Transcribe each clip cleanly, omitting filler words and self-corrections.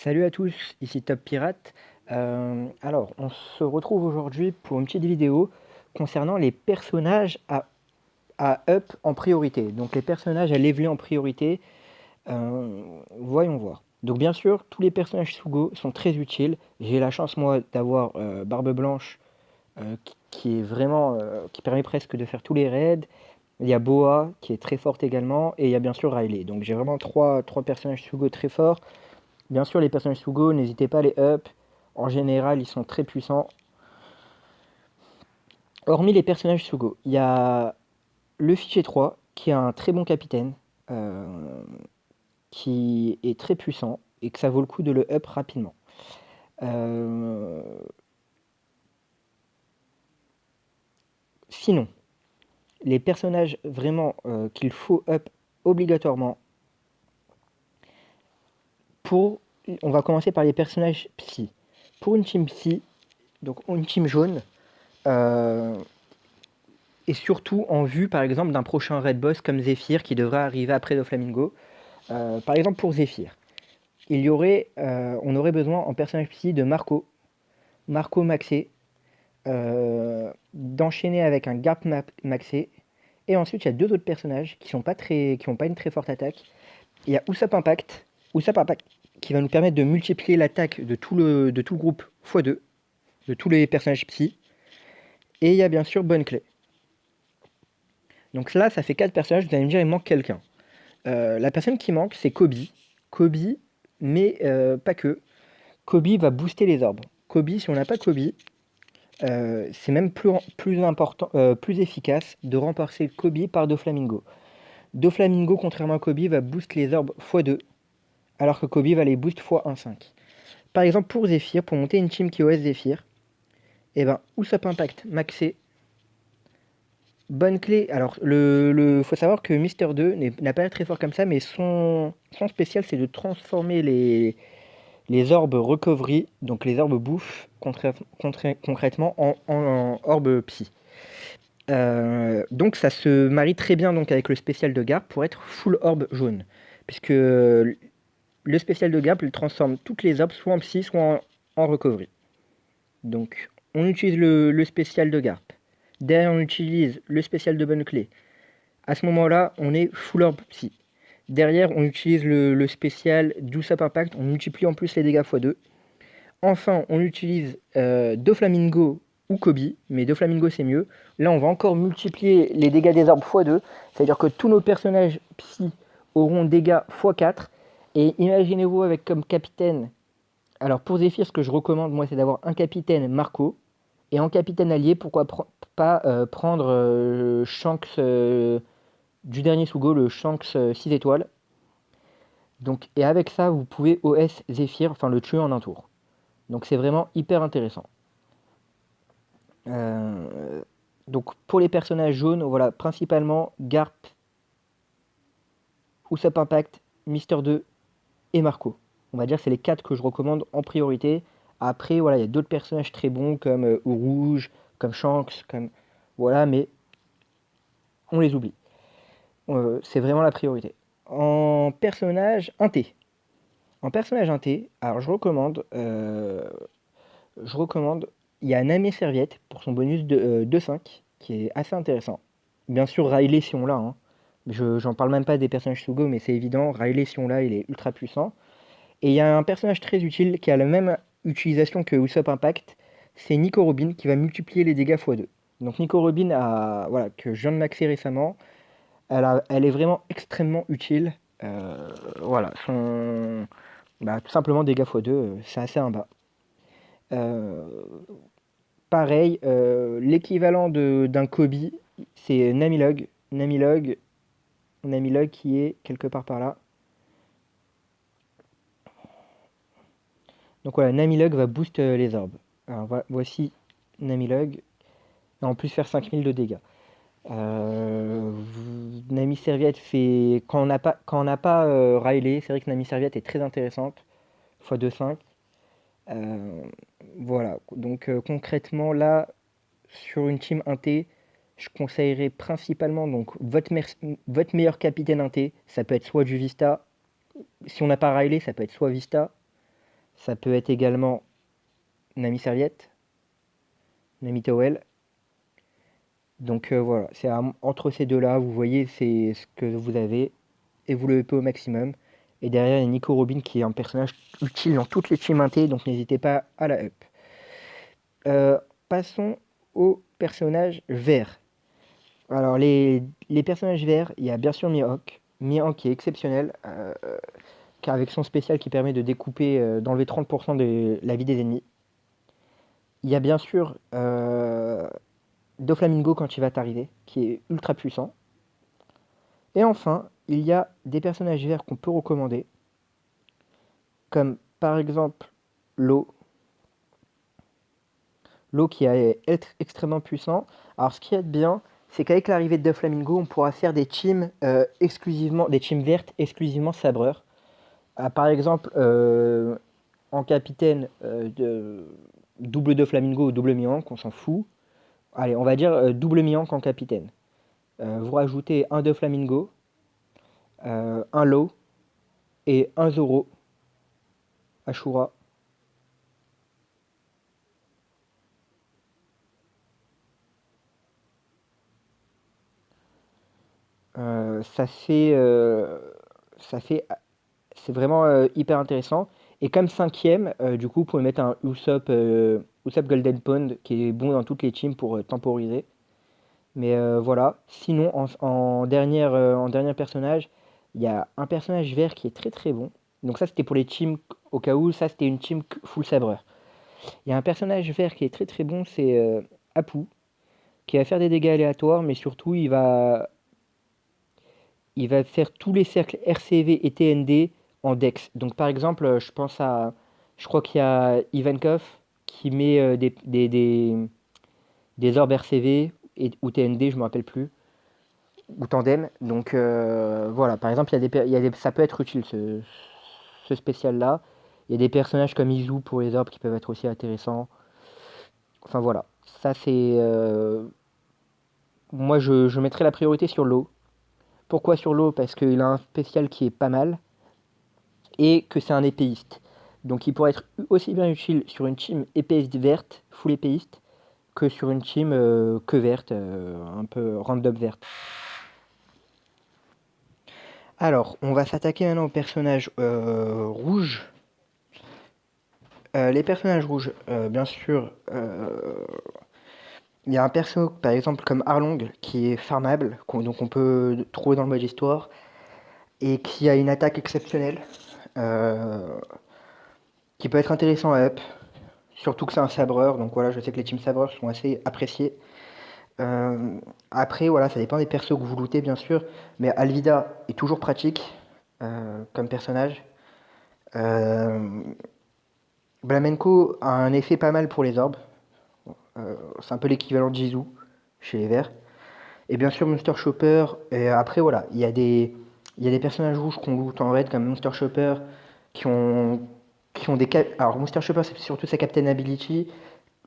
Salut à tous, ici Top Pirate. Alors, on se retrouve aujourd'hui pour une petite vidéo concernant les personnages à up en priorité. Donc les personnages à leveler en priorité, voyons voir. Donc bien sûr, tous les personnages Sugo sont très utiles. J'ai la chance moi d'avoir Barbe Blanche qui est vraiment, qui permet presque de faire tous les raids. Il y a Boa qui est très forte également et il y a bien sûr Riley. Donc j'ai vraiment trois personnages Sugo très forts. Bien sûr, les personnages Sugo, n'hésitez pas à les up. En général, ils sont très puissants. Hormis les personnages Sugo, il y a le fichier 3, qui est un très bon capitaine, euh, qui est très puissant, et que ça vaut le coup de le up rapidement. Euh, Sinon, les personnages vraiment qu'il faut up obligatoirement, pour, on va commencer par les personnages psy. Pour une team psy, donc une team jaune, euh, et surtout en vue par exemple d'un prochain raid boss comme Zephyr qui devrait arriver après Doflamingo. Par exemple pour Zephyr, on aurait besoin en personnage psy de Marco maxé, d'enchaîner avec un Garp maxé, et ensuite il y a deux autres personnages qui n'ont pas une très forte attaque. Il y a Usopp Impact qui va nous permettre de multiplier l'attaque de tout le groupe x2, de tous les personnages psy, et il y a bien sûr Bonne Clé. Donc là, ça fait 4 personnages, vous allez me dire, il manque quelqu'un. La personne qui manque, c'est Kobe. Kobe, mais pas que. Kobe va booster les orbes. Kobe, si on n'a pas Kobe, c'est même plus important, plus efficace de remplacer Kobe par Doflamingo. Doflamingo, contrairement à Kobe, va booster les orbes x2, alors que Kobe va les boost x1,5. Par exemple, pour Zephyr, pour monter une team qui OS Zephyr, et ben, Usopp Impact maxé. Bonne clé. Alors, faut savoir que Mister 2 n'a pas l'air très fort comme ça, mais son spécial, c'est de transformer les orbes recovery, donc les orbes bouffe, concrètement, en orbes psy. Donc, ça se marie très bien donc, avec le spécial de Garp pour être full orbe jaune. Puisque le spécial de Garp, il transforme toutes les orbes soit en psy, soit en recovery. Donc, on utilise le spécial de Garp. Derrière, on utilise le spécial de Bonne Clé. À ce moment-là, on est full orb psy. Derrière, on utilise le spécial d'Usopp Impact, on multiplie en plus les dégâts x2. Enfin, on utilise Doflamingo ou Kobe, mais Doflamingo c'est mieux. Là, on va encore multiplier les dégâts des orbes x2, c'est-à-dire que tous nos personnages psy auront dégâts x4. Et imaginez-vous avec comme capitaine, alors pour Zephyr, ce que je recommande, moi, c'est d'avoir un capitaine Marco, et en capitaine allié, pourquoi pas prendre Shanks du dernier Sugo, le Shanks 6 étoiles. Donc, et avec ça, vous pouvez OS Zephyr, enfin le tuer en un tour. Donc c'est vraiment hyper intéressant. Euh, donc pour les personnages jaunes, voilà, principalement Garp, Usopp Impact, Mister 2 et Marco. On va dire que c'est les 4 que je recommande en priorité. Après, voilà, il y a d'autres personnages très bons comme Rouge, comme Shanks, comme voilà, mais on les oublie. C'est vraiment la priorité. En personnage 1T. En personnage 1T, alors je recommande, il y a Nami Serviette pour son bonus de 2,5 qui est assez intéressant. Bien sûr, Riley si on l'a, hein. J'en parle même pas des personnages Sugo, mais c'est évident, Riley si on l'a, il est ultra puissant. Et il y a un personnage très utile qui a la même utilisation que Usopp Impact, c'est Nico Robin qui va multiplier les dégâts x2. Donc Nico Robin, voilà, que je viens de maxer récemment, elle est vraiment extrêmement utile. Voilà, tout simplement dégâts x2, c'est assez un bas. Euh, Pareil, l'équivalent d'un Kobe, c'est Namilog. Namilog qui est quelque part par là. Donc voilà, Namilog va boost les orbes. Alors voici Namilog. Et en plus faire 5000 de dégâts. Nami Serviette fait. Quand on n'a pas Riley, c'est vrai que Nami Serviette est très intéressante. x 2,5. Euh, voilà. Donc concrètement, là, sur une team 1T, je conseillerais principalement donc votre meilleur capitaine 1T. Ça peut être soit du Vista. Si on n'a pas Riley, ça peut être soit Vista. Ça peut être également Nami Serviette, Nami Towel. Donc voilà, c'est entre ces deux-là, vous voyez, c'est ce que vous avez et vous le upez au maximum. Et derrière, il y a Nico Robin qui est un personnage utile dans toutes les teams inté, donc n'hésitez pas à la up. Passons aux personnages verts. Alors, les personnages verts, il y a bien sûr Mihawk. Mihawk qui est exceptionnel, car avec son spécial qui permet de découper, d'enlever 30% de la vie des ennemis. Il y a bien sûr Doflamingo quand il va t'arriver, qui est ultra puissant. Et enfin, il y a des personnages verts qu'on peut recommander, comme par exemple l'eau. L'eau qui est extrêmement puissant. Alors ce qui est bien, c'est qu'avec l'arrivée de Doflamingo, on pourra faire des teams exclusivement, des teams vertes exclusivement sabreurs. Par exemple, en capitaine de double Doflamingo ou double Mihawk, on s'en fout. Allez, on va dire double Mihawk en capitaine. Vous rajoutez un Doflamingo, un Law et un Zoro, Ashura. Ça fait, c'est vraiment hyper intéressant. Et comme cinquième, du coup, vous pouvez mettre un Usopp Golden Pond qui est bon dans toutes les teams pour temporiser. Mais voilà. Sinon, en dernier personnage, il y a un personnage vert qui est très très bon. Donc ça, c'était pour les teams, au cas où, ça, c'était une team full sabreur. Il y a un personnage vert qui est très très bon, c'est Apu, qui va faire des dégâts aléatoires, mais surtout, il va faire tous les cercles RCV et TND en Dex. Donc par exemple, je crois qu'il y a Ivankov qui met des orbes RCV ou TND, je me rappelle plus, ou Tandem. Donc voilà, par exemple, ça peut être utile ce spécial-là. Il y a des personnages comme Izu pour les orbes qui peuvent être aussi intéressants. Enfin voilà, ça c'est... moi je mettrais la priorité sur l'eau. Pourquoi sur l'eau? Parce qu'il a un spécial qui est pas mal et que c'est un épéiste. Donc il pourrait être aussi bien utile sur une team épéiste verte, full épéiste, que sur une team que verte, un peu random verte. Alors, on va s'attaquer maintenant aux personnages rouges. Les personnages rouges, bien sûr, il y a un perso, par exemple, comme Arlong, qui est farmable, donc on peut trouver dans le mode histoire, et qui a une attaque exceptionnelle, euh, qui peut être intéressant à up. Surtout que c'est un sabreur, donc voilà, je sais que les teams sabreurs sont assez appréciés. Après, voilà, ça dépend des persos que vous lootez, bien sûr, mais Alvida est toujours pratique comme personnage. Euh, Blamenko a un effet pas mal pour les orbes. C'est un peu l'équivalent de Jizu chez les verts. Et bien sûr, Monster Chopper. Et après, voilà, il y a des personnages rouges qu'on loot en raid comme Monster Chopper qui ont, qui ont des. Alors, Monster Chopper, c'est surtout sa Captain Ability.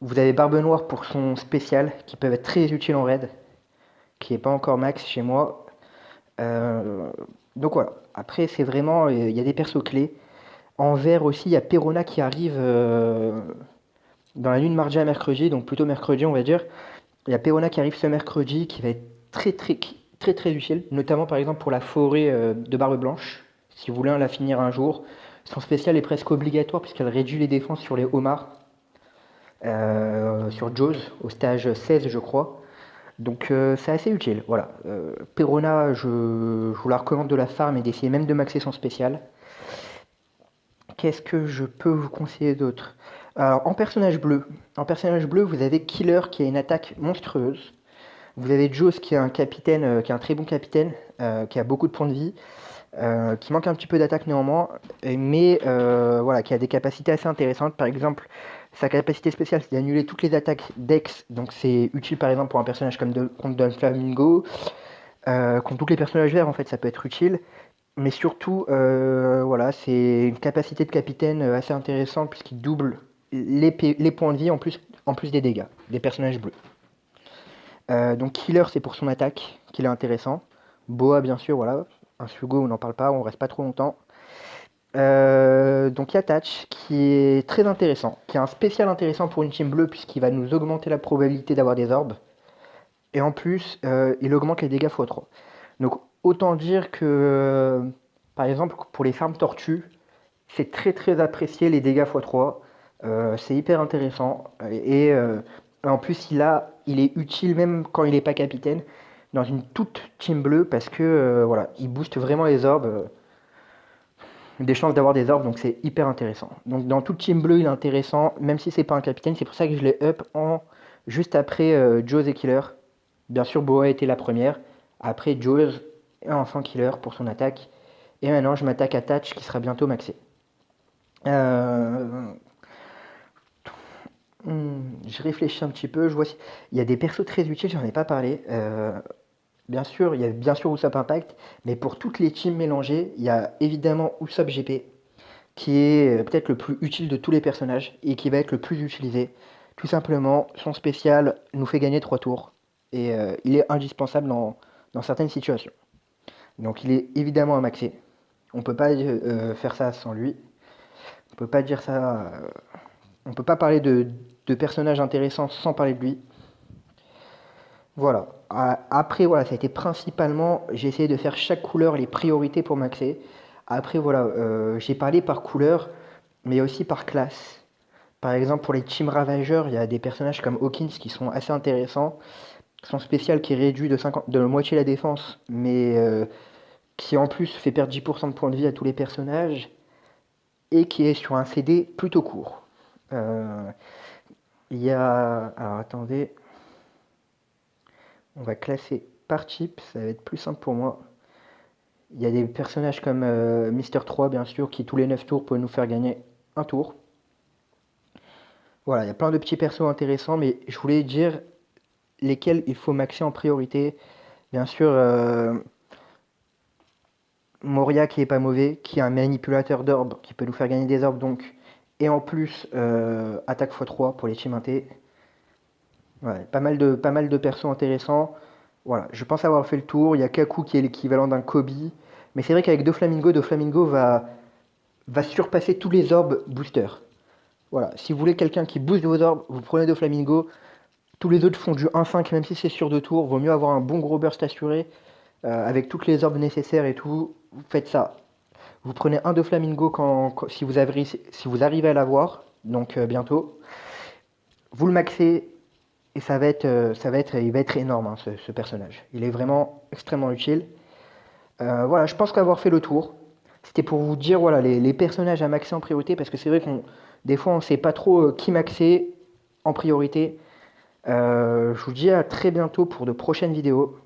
Vous avez Barbe Noire pour son spécial, qui peuvent être très utiles en raid, qui n'est pas encore max chez moi. Euh, donc voilà. Après, c'est vraiment, il y a des persos clés. En vert aussi, il y a Perona qui arrive dans la nuit de mardi à mercredi, donc plutôt mercredi, on va dire. Il y a Perona qui arrive ce mercredi, qui va être très très très très utile, notamment par exemple pour la forêt de Barbe Blanche, si vous voulez la finir un jour. Son spécial est presque obligatoire puisqu'elle réduit les défenses sur les homards, sur Jaws, au stage 16 je crois. Donc c'est assez utile, voilà. Perona, je vous la recommande de la farm et d'essayer même de maxer son spécial. Qu'est-ce que je peux vous conseiller d'autre? Alors en personnage bleu, vous avez Killer qui a une attaque monstrueuse. Vous avez Jaws qui est un capitaine, qui est un très bon capitaine, qui a beaucoup de points de vie, qui manque un petit peu d'attaque néanmoins, mais voilà, qui a des capacités assez intéressantes. Par exemple, sa capacité spéciale, c'est d'annuler toutes les attaques Dex, donc c'est utile par exemple pour un personnage comme contre Don Flamingo, contre tous les personnages verts en fait, ça peut être utile. Mais surtout, voilà, c'est une capacité de capitaine assez intéressante puisqu'il double les points de vie en plus des dégâts des personnages bleus. Donc Killer, c'est pour son attaque qu'il est intéressant. Boa, bien sûr, voilà. Un Sugo, on n'en parle pas, on reste pas trop longtemps. donc il y a Thatch qui est très intéressant, qui est un spécial intéressant pour une team bleue puisqu'il va nous augmenter la probabilité d'avoir des orbes. Et en plus, il augmente les dégâts x3. Donc autant dire que, par exemple, pour les farms tortues, c'est très très apprécié les dégâts x3. C'est hyper intéressant. Et en plus, il est utile même quand il n'est pas capitaine dans une toute team bleue parce que voilà, il booste vraiment les orbes, des chances d'avoir des orbes, donc c'est hyper intéressant. Donc dans toute team bleue, il est intéressant, même si c'est pas un capitaine. C'est pour ça que je l'ai up juste après Jaws et Killer. Bien sûr, Boa était la première. Après Jaws et enfin Killer pour son attaque. Et maintenant, je m'attaque à Thatch qui sera bientôt maxé. Euh, je réfléchis un petit peu. Je vois il y a des persos très utiles, j'en ai pas parlé. Bien sûr, il y a bien sûr Usopp Impact, mais pour toutes les teams mélangées, il y a évidemment Usopp GP qui est peut-être le plus utile de tous les personnages et qui va être le plus utilisé. Tout simplement, son spécial nous fait gagner 3 tours et il est indispensable dans certaines situations. Donc il est évidemment un maxé. On peut pas faire ça sans lui. On peut pas dire ça. On peut pas parler de personnages intéressants sans parler de lui. Voilà. Après, voilà, ça a été principalement, j'ai essayé de faire chaque couleur les priorités pour maxer. Après, voilà, j'ai parlé par couleur, mais aussi par classe. Par exemple, pour les team ravageurs, il y a des personnages comme Hawkins qui sont assez intéressants. Son spécial qui réduit de moitié la défense, mais qui en plus fait perdre 10% de points de vie à tous les personnages, et qui est sur un CD plutôt court. Euh, il y a... Alors attendez, on va classer par type, ça va être plus simple pour moi. Il y a des personnages comme Mister 3, bien sûr, qui tous les 9 tours peuvent nous faire gagner un tour. Voilà, il y a plein de petits persos intéressants, mais je voulais dire lesquels il faut maxer en priorité. Bien sûr, Moria qui est pas mauvais, qui est un manipulateur d'orbes, qui peut nous faire gagner des orbes donc. Et en plus, attaque x3 pour les team inté. Ouais, pas mal de persos intéressants. Voilà, je pense avoir fait le tour. Il y a Kaku qui est l'équivalent d'un Kobe. Mais c'est vrai qu'avec Doflamingo va surpasser tous les orbes boosters. Voilà, si vous voulez quelqu'un qui booste vos orbes, vous prenez Doflamingo. Tous les autres font du 1-5, même si c'est sur 2 tours. Vaut mieux avoir un bon gros burst assuré, avec toutes les orbes nécessaires et tout. Vous faites ça. Vous prenez un Doflamingo si vous arrivez à l'avoir, donc bientôt. Vous le maxez et il va être énorme hein, ce personnage. Il est vraiment extrêmement utile. Voilà, je pense qu'avoir fait le tour, c'était pour vous dire voilà les personnages à maxer en priorité parce que c'est vrai qu'on des fois on sait pas trop qui maxer en priorité. Je vous dis à très bientôt pour de prochaines vidéos.